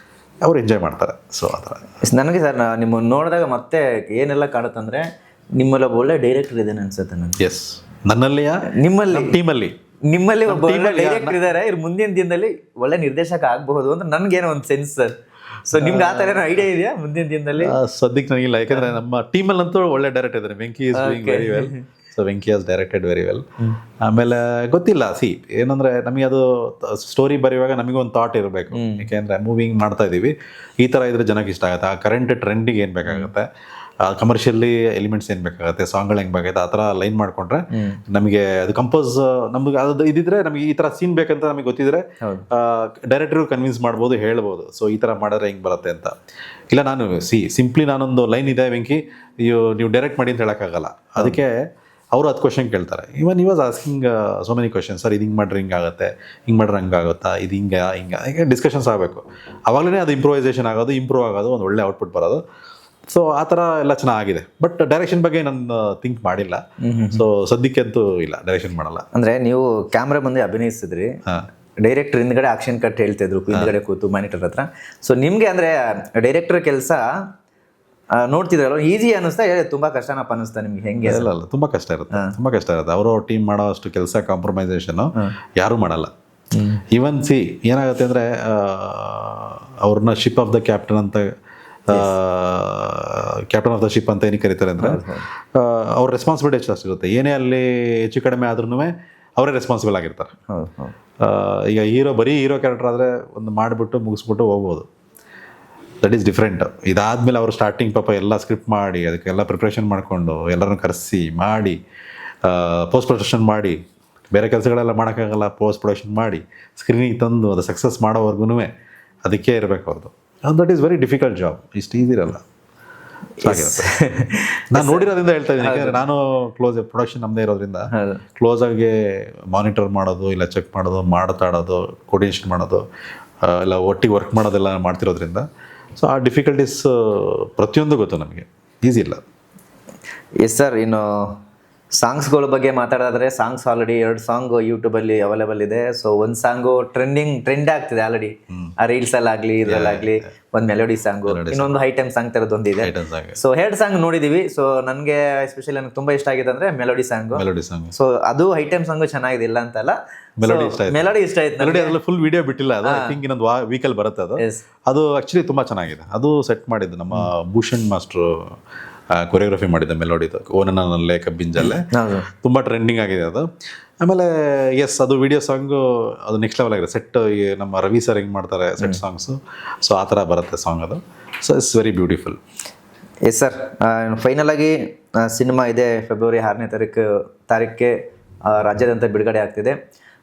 ಅವ್ರು ಎಂಜಾಯ್ ಮಾಡ್ತಾರೆ. ಸೊ ಆ ಥರ ನನಗೆ ಸರ್ ನಿಮ್ಮ ನೋಡಿದಾಗ ಮತ್ತೆ ಏನೆಲ್ಲ ಕಾಣುತ್ತಂದರೆ ನಿಮ್ಮಲ್ಲಿ ಒಬ್ಬ ಒಳ್ಳೆ ಡೈರೆಕ್ಟರ್ ಇದೇನೆ ಅನ್ಸುತ್ತೆ ನನಗೆ. ಎಸ್ ನನ್ನಲ್ಲಿಯ ನಿಮ್ಮಲ್ಲಿ ಒಬ್ಬ ಒಳ್ಳೆ ಡೈರೆಕ್ಟರ್ ಇದ್ದಾರೆ, ಇವ್ರು ಮುಂದಿನ ದಿನದಲ್ಲಿ ಒಳ್ಳೆ ನಿರ್ದೇಶಕ ಆಗಬಹುದು ಅಂತ ನನಗೇನೋ ಒಂದು ಸೆನ್ಸ್ ಸರ್. ಸೊ ನಿಮ್ಗೆ ಆ ಥರ ಏನೋ ಐಡಿಯಾ ಇದೆಯಾ ಮುಂದಿನ ದಿನದಲ್ಲಿ? ಸದ್ಯಕ್ಕೆ ನನಗಿಲ್ಲ, ಯಾಕಂದ್ರೆ ನಮ್ಮ ಟೀಮಲ್ಲಂತೂ ಒಳ್ಳೆ ಡೈರೆಕ್ಟರ್ ಇದ್ದಾರೆ. Venky is doing very well. So Venky has directed very well. ಆಮೇಲೆ ಗೊತ್ತಿಲ್ಲ, ಏನಂದ್ರೆ ನಮಗೆ ಅದು ಸ್ಟೋರಿ ಬರೆಯುವಾಗ ನಮಗೆ ಒಂದು ಥಾಟ್ ಇರಬೇಕು. ಯಾಕೆಂದ್ರೆ ಮೂವಿಂಗ್ ಮಾಡ್ತಾ ಇದೀವಿ, ಈ ಥರ ಇದ್ರೆ ಜನಕ್ಕೆ ಇಷ್ಟ ಆಗುತ್ತೆ, ಆ ಕರೆಂಟ್ ಟ್ರೆಂಡಿಗೆ ಏನು ಬೇಕಾಗುತ್ತೆ, ಕಮರ್ಷಿಯಲಿ ಎಲಿಮೆಂಟ್ಸ್ ಏನು ಬೇಕಾಗುತ್ತೆ, ಸಾಂಗ್ಗಳು ಹೆಂಗೆ ಬೇಕಾಗುತ್ತೆ, ಆ ಥರ ಲೈನ್ ಮಾಡ್ಕೊಂಡ್ರೆ ನಮಗೆ ಅದು ಕಂಪೋಸ್ ನಮ್ಗೆ ಅದು ಇದಿದ್ರೆ ನಮಗೆ ಈ ಥರ ಸೀನ್ ಬೇಕಂತ ನಮಗೆ ಗೊತ್ತಿದ್ರೆ ಡೈರೆಕ್ಟ್ರು ಕನ್ವಿನ್ಸ್ ಮಾಡ್ಬೋದು, ಹೇಳ್ಬೋದು. ಸೊ ಈ ಥರ ಮಾಡಿದ್ರೆ ಹೆಂಗೆ ಬರುತ್ತೆ ಅಂತ. ಇಲ್ಲ ನಾನು ಸಿಂಪ್ಲಿ ನಾನೊಂದು ಲೈನ್ ಇದೆ ವೆಂಕಿ ನೀವು ಡೈರೆಕ್ಟ್ ಮಾಡಿ ಅಂತ ಹೇಳೋಕ್ಕಾಗಲ್ಲ. ಅದಕ್ಕೆ ಅವರು 10 ಕ್ವಶನ್ ಕೇಳ್ತಾರೆ. Even was asking so many question. Sir ಇದು ಹಿಂಗೆ ಮಾಡ್ರೆ ಹಿಂಗಾಗುತ್ತೆ, ಹಿಂಗೆ ಮಾಡ್ರೆ ಹಂಗಾಗುತ್ತಾ, ಇದು ಹಿಂಗೆ ಡಿಸ್ಕಷನ್ಸ್ ಆಗಬೇಕು. ಆವಾಗಲೇ ಅದು ಇಂಪ್ರೂವೈಸೇಷನ್ ಆಗೋದು, ಇಂಪ್ರೂವ್ ಆಗೋದು, ಒಂದು ಒಳ್ಳೆ ಔಟ್ಪುಟ್ ಬರೋದು. ಸೊ ಆ ಥರ ಎಲ್ಲ ಚೆನ್ನಾಗಿದೆ. ಬಟ್ ಡೈರೆಕ್ಷನ್ ಬಗ್ಗೆ ನಾನು ಥಿಂಕ್ ಮಾಡಿಲ್ಲ. ಸೊ ಸದ್ಯಕ್ಕಂತೂ ಇಲ್ಲ, ಡೈರೆಕ್ಷನ್ ಮಾಡಲ್ಲ. ಅಂದರೆ ನೀವು ಕ್ಯಾಮ್ರಾ ಮುಂದೆ ಅಭಿನಯಿಸಿದ್ರಿ, ಡೈರೆಕ್ಟರ್ ಹಿಂದ್ಗಡೆ ಆಕ್ಷನ್ ಕಟ್ ಹೇಳ್ತಿದ್ರು ಹಿಂದ್ಗಡೆ ಕೂತು ಮಾನಿಟರ್ ಹತ್ರ. ಸೊ ನಿಮಗೆ ಅಂದರೆ ಡೈರೆಕ್ಟರ್ ಕೆಲಸ ನೋಡ್ತಿದ್ರಲ್ಲ, ಈಸಿ ಅನ್ನಿಸ್ತಾ ತುಂಬಾ ಕಷ್ಟನಪ್ಪ ಅನ್ನಿಸ್ತಾ ನಿಮ್ಗೆ? ಹೆಂಗೆ? ಇಲ್ಲ ತುಂಬಾ ಕಷ್ಟ ಇರುತ್ತೆ. ಅವರು ಟೀಮ್ ಮಾಡೋ ಅಷ್ಟು ಕೆಲಸ ಕಾಂಪ್ರಮೈಸೇಷನ್ ಯಾರೂ ಮಾಡಲ್ಲ. ಈವನ್ ಏನಾಗುತ್ತೆ ಅಂದರೆ ಅವ್ರನ್ನ ಶಿಪ್ ಆಫ್ ದ ಕ್ಯಾಪ್ಟನ್ ಅಂತ ಕ್ಯಾಪ್ಟನ್ ಆಫ್ ದ ಶಿಪ್ ಅಂತ ಏನಕ್ಕೆ ಕರೀತಾರೆ ಅಂದರೆ ಅವ್ರ ರೆಸ್ಪಾನ್ಸಿಬಿಲಿಟಿ ಜಾಸ್ತಿ ಏನೇ ಅಲ್ಲಿ ಹೆಚ್ಚು ಕಡಿಮೆ ಆದ್ರೂ ಅವರೇ ರೆಸ್ಪಾನ್ಸಿಬಲ್ ಆಗಿರ್ತಾರೆ. ಈಗ ಬರೀ ಹೀರೋ ಕ್ಯಾರೆಕ್ಟರ್ ಆದರೆ ಒಂದು ಮಾಡಿಬಿಟ್ಟು ಮುಗಿಸ್ಬಿಟ್ಟು ಹೋಗ್ಬೋದು. That is different. ಇದಾದ್ಮೇಲೆ ಅವರು ಸ್ಟಾರ್ಟಿಂಗ್ ಪಾಪ ಎಲ್ಲ ಸ್ಕ್ರಿಪ್ಟ್ ಮಾಡಿ ಅದಕ್ಕೆಲ್ಲ ಪ್ರಿಪ್ರೇಷನ್ ಮಾಡಿಕೊಂಡು ಎಲ್ಲರನ್ನು ಕರೆಸಿ ಮಾಡಿ ಪೋಸ್ಟ್ ಪ್ರೊಡಕ್ಷನ್ ಮಾಡಿ, ಬೇರೆ ಕೆಲಸಗಳೆಲ್ಲ ಮಾಡೋಕ್ಕಾಗಲ್ಲ, ಪೋಸ್ಟ್ ಪ್ರೊಡಕ್ಷನ್ ಮಾಡಿ ಸ್ಕ್ರೀನಿಗೆ ತಂದು ಅದು ಸಕ್ಸಸ್ ಮಾಡೋವರೆಗೂ ಅದಕ್ಕೆ ಇರಬೇಕು ಅವ್ರದ್ದು. That is very difficult job. ಇಷ್ಟು ಈಸಿ ಇರಲ್ಲ. ನಾನು ನೋಡಿರೋದ್ರಿಂದ ಹೇಳ್ತಾ ಇದ್ದೀನಿ, ಯಾಕೆಂದರೆ ನಾನು ಪ್ರೊಡಕ್ಷನ್ ನಮ್ಮದೇ ಇರೋದ್ರಿಂದ ಕ್ಲೋಸ್ ಆಗಿ ಮಾನಿಟರ್ ಮಾಡೋದು, ಇಲ್ಲ ಚೆಕ್ ಮಾಡೋದು, ಮಾತಾಡೋದು, ಕೋರ್ಡಿನೇಷನ್ ಮಾಡೋದು, ಇಲ್ಲ ಒಟ್ಟಿಗೆ ವರ್ಕ್ ಮಾಡೋದೆಲ್ಲ ಮಾಡ್ತಿರೋದ್ರಿಂದ ಸೊ ಆ ಡಿಫಿಕಲ್ಟೀಸ್ ಪ್ರತಿಯೊಂದು ಗೊತ್ತು ನಮಗೆ, ಈಸಿ ಇಲ್ಲ. Yes sir. ಇನ್ನು ಸಾಂಗ್ಸ್ಗಳ ಬಗ್ಗೆ ಮಾತಾಡಿದ್ರೆ ಸಾಂಗ್ಸ್ ಆಲ್ರೆಡಿ 2 ಸಾಂಗ್ ಯೂಟ್ಯೂಬಲ್ಲಿ ಅವೈಲೇಬಲ್ ಇದೆ. ಸೊ ಒಂದು ಸಾಂಗು ಟ್ರೆಂಡ್ ಆಗ್ತಿದೆ ಆಲ್ರೆಡಿ, ಆ ರೀಲ್ಸಲ್ಲಾಗಲಿ ಇದರಲ್ಲಾಗಲಿ. ಒಂದು ಮೆಲೋಡಿ ಸಾಂಗು, ಇನ್ನೊಂದು ಐಟಮ್ ಸಾಂಗ್ ಥರದ್ದೊಂದಿದೆ. ಸೊ 2 ಸಾಂಗ್ ನೋಡಿದ್ದೀವಿ. ಸೊ ನನಗೆ ಎಸ್ಪೆಷಲಿ ನನಗೆ ತುಂಬ ಇಷ್ಟ ಆಗಿದೆ ಅಂದರೆ ಮೆಲೋಡಿ ಸಾಂಗು. ಸೊ ಅದು ಐಟಮ್ ಸಾಂಗು ಚೆನ್ನಾಗಿದೆ, ಇಲ್ಲ ಅಂತಲ್ಲ. ಮೆಲೋಡಿ ಇಷ್ಟ ಆಯ್ತು. ಮೆಲೋಡಿ ಅದರಲ್ಲಿ ಫುಲ್ ವಿಡಿಯೋ ಬಿಟ್ಟಿಲ್ಲ, ಅದು ಐ ಥಿಂಕ್ ಇನ್ನೊಂದು ವೀಕಲ್ಲಿ ಬರುತ್ತೆ. ಅದು ಆ್ಯಕ್ಚುಲಿ ತುಂಬ ಚೆನ್ನಾಗಿದೆ. ಅದು ಸೆಟ್ ಮಾಡಿದ್ದು ನಮ್ಮ ಭೂಷಣ್ ಮಾಸ್ಟ್ರು ಕೊರಿಯೋಗ್ರಫಿ ಮಾಡಿದ್ದೆ ಮೆಲೋಡಿದು, ಓನನಲ್ಲೇ ಕಬ್ಬಿಂಜಲ್ಲೇ. ತುಂಬ ಟ್ರೆಂಡಿಂಗ್ ಆಗಿದೆ ಅದು. ಆಮೇಲೆ ಎಸ್ ಅದು ವಿಡಿಯೋ ಸಾಂಗು ಅದು ನೆಕ್ಸ್ಟ್ ಲೆವೆಲ್ ಆಗಿದೆ. ಸೆಟ್ ನಮ್ಮ ರವಿ ಸರ್ ಹೆಂಗೆ ಮಾಡ್ತಾರೆ ಸೆಟ್ ಸಾಂಗ್ಸು, ಸೊ ಆ ಥರ ಬರುತ್ತೆ ಸಾಂಗ್ ಅದು. So it's very beautiful. Yes sir. Final ಆಗಿ ಸಿನಿಮಾ ಇದೆ ಫೆಬ್ರವರಿ 6ನೇ ತಾರೀಕಿಗೆ ರಾಜ್ಯಾದ್ಯಂತ ಬಿಡುಗಡೆ ಆಗ್ತಿದೆ.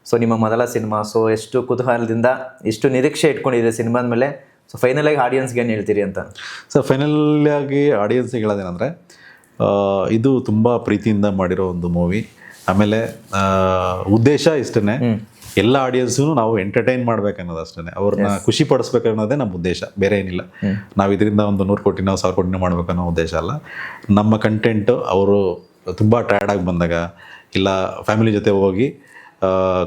ಸೊ ನಿಮ್ಮ ಮೊದಲ ಸಿನಿಮಾ, ಸೊ ಎಷ್ಟು ಕುತೂಹಲದಿಂದ ಎಷ್ಟು ನಿರೀಕ್ಷೆ ಇಟ್ಕೊಂಡಿದೆ ಸಿನಿಮಾದ ಮೇಲೆ? ಸೊ ಫೈನಲ್ ಆಗಿ ಆಡಿಯನ್ಸ್ಗೆ ಏನು ಹೇಳ್ತೀರಿ ಅಂತ? ಸರ್ ಫೈನಲ್ ಆಗಿ ಆಡಿಯನ್ಸ್ಗೆ ಹೇಳೋದೇನೆಂದರೆ, ಇದು ತುಂಬ ಪ್ರೀತಿಯಿಂದ ಮಾಡಿರೋ ಒಂದು ಮೂವಿ. ಆಮೇಲೆ ಉದ್ದೇಶ ಇಷ್ಟೇ, ಎಲ್ಲ ಆಡಿಯನ್ಸು ನಾವು ಎಂಟರ್ಟೈನ್ ಮಾಡ್ಬೇಕು ಅನ್ನೋದು ಅಷ್ಟೇ, ಅವ್ರನ್ನ ಖುಷಿ ಪಡಿಸ್ಬೇಕು ಅನ್ನೋದೇ ನಮ್ಮ ಉದ್ದೇಶ, ಬೇರೆ ಏನಿಲ್ಲ. ನಾವು ಇದರಿಂದ ಒಂದು 100 ಕೋಟಿ 1000 ಕೋಟಿ ಮಾಡಬೇಕು ಅನ್ನೋ ಉದ್ದೇಶ ಅಲ್ಲ. ನಮ್ಮ ಕಂಟೆಂಟು ಅವರು ತುಂಬ ಟಯರ್ಡಾಗಿ ಬಂದಾಗ, ಇಲ್ಲ ಫ್ಯಾಮಿಲಿ ಜೊತೆ ಹೋಗಿ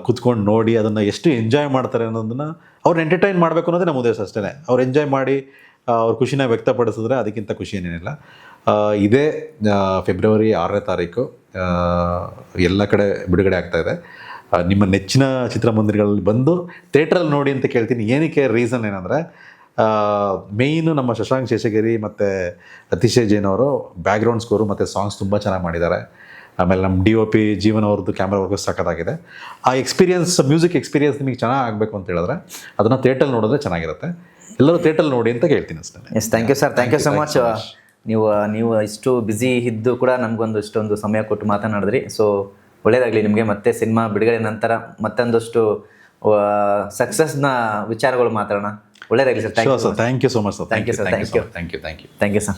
ಕೂತ್ಕೊಂಡು ನೋಡಿ ಅದನ್ನು ಎಷ್ಟು ಎಂಜಾಯ್ ಮಾಡ್ತಾರೆ ಅನ್ನೋದನ್ನು ಅವ್ರು ಎಂಟರ್ಟೈನ್ ಮಾಡಬೇಕು ಅನ್ನೋದೇ ನಮ್ಮ ಉದ್ದೇಶ ಅಷ್ಟೇ. ಅವ್ರು ಎಂಜಾಯ್ ಮಾಡಿ ಅವ್ರ ಖುಷಿನ ವ್ಯಕ್ತಪಡಿಸಿದ್ರೆ ಅದಕ್ಕಿಂತ ಖುಷಿ ಏನೇನಿಲ್ಲ. ಇದೇ ಫೆಬ್ರವರಿ 6ನೇ ತಾರೀಕು ಎಲ್ಲ ಕಡೆ ಬಿಡುಗಡೆ ಆಗ್ತಾಯಿದೆ. ನಿಮ್ಮ ನೆಚ್ಚಿನ ಚಿತ್ರಮಂದಿರಗಳಲ್ಲಿ ಬಂದು ಥಿಯೇಟ್ರಲ್ಲಿ ನೋಡಿ ಅಂತ ಕೇಳ್ತೀನಿ. ಏನಕ್ಕೆ ರೀಸನ್ ಏನಂದರೆ, ಮೇಯ್ನು ನಮ್ಮ ಶಶಾಂಕ್ ಶೇಷಗಿರಿ ಮತ್ತು ಅತಿಶಯ್ ಜೈನ್ ಅವರು ಬ್ಯಾಕ್ಗ್ರೌಂಡ್ ಸ್ಕೋರು ಮತ್ತು ಸಾಂಗ್ಸ್ ತುಂಬ ಚೆನ್ನಾಗಿ ಮಾಡಿದ್ದಾರೆ. ಆಮೇಲೆ ನಮ್ಮ DOP ಜೀವನ್ ಅವ್ರದ್ದು ಕ್ಯಾಮ್ರಾ ವರ್ಕ್ ಸಖತ್ತಾಗಿದೆ. ಆ ಎಕ್ಸ್ಪೀರಿಯನ್ಸ್, ಮ್ಯೂಸಿಕ್ ಎಕ್ಸ್ಪೀರಿಯನ್ಸ್ ನಿಮಗೆ ಚೆನ್ನಾಗಿ ಆಗಬೇಕು ಅಂತ ಹೇಳಿದ್ರೆ ಅದನ್ನು ಥಿಯೇಟ್ರಲ್ಲಿ ನೋಡಿದ್ರೆ ಚೆನ್ನಾಗಿರುತ್ತೆ. ಎಲ್ಲರೂ ಥಿಯೇಟ್ರಲ್ಲಿ ನೋಡಿ ಅಂತ ಕೇಳ್ತೀನಿ ಅಷ್ಟೇ. Yes, thank you sir. Thank you so much. ನೀವು ಇಷ್ಟು ಬ್ಯುಸಿ ಇದ್ದು ಕೂಡ ನಮಗೊಂದು ಇಷ್ಟೊಂದು ಸಮಯ ಕೊಟ್ಟು ಮಾತನಾಡಿದ್ರಿ. ಸೊ ಒಳ್ಳೇದಾಗಲಿ ನಿಮಗೆ. ಮತ್ತೆ ಸಿನಿಮಾ ಬಿಡುಗಡೆ ನಂತರ ಮತ್ತೊಂದಷ್ಟು ಸಕ್ಸಸ್ನ ವಿಚಾರಗಳು ಮಾತಾಡೋಣ. ಒಳ್ಳೇದಾಗಲಿ sir. Thank you so much sir. Thank you sir. Thank you thank you sir.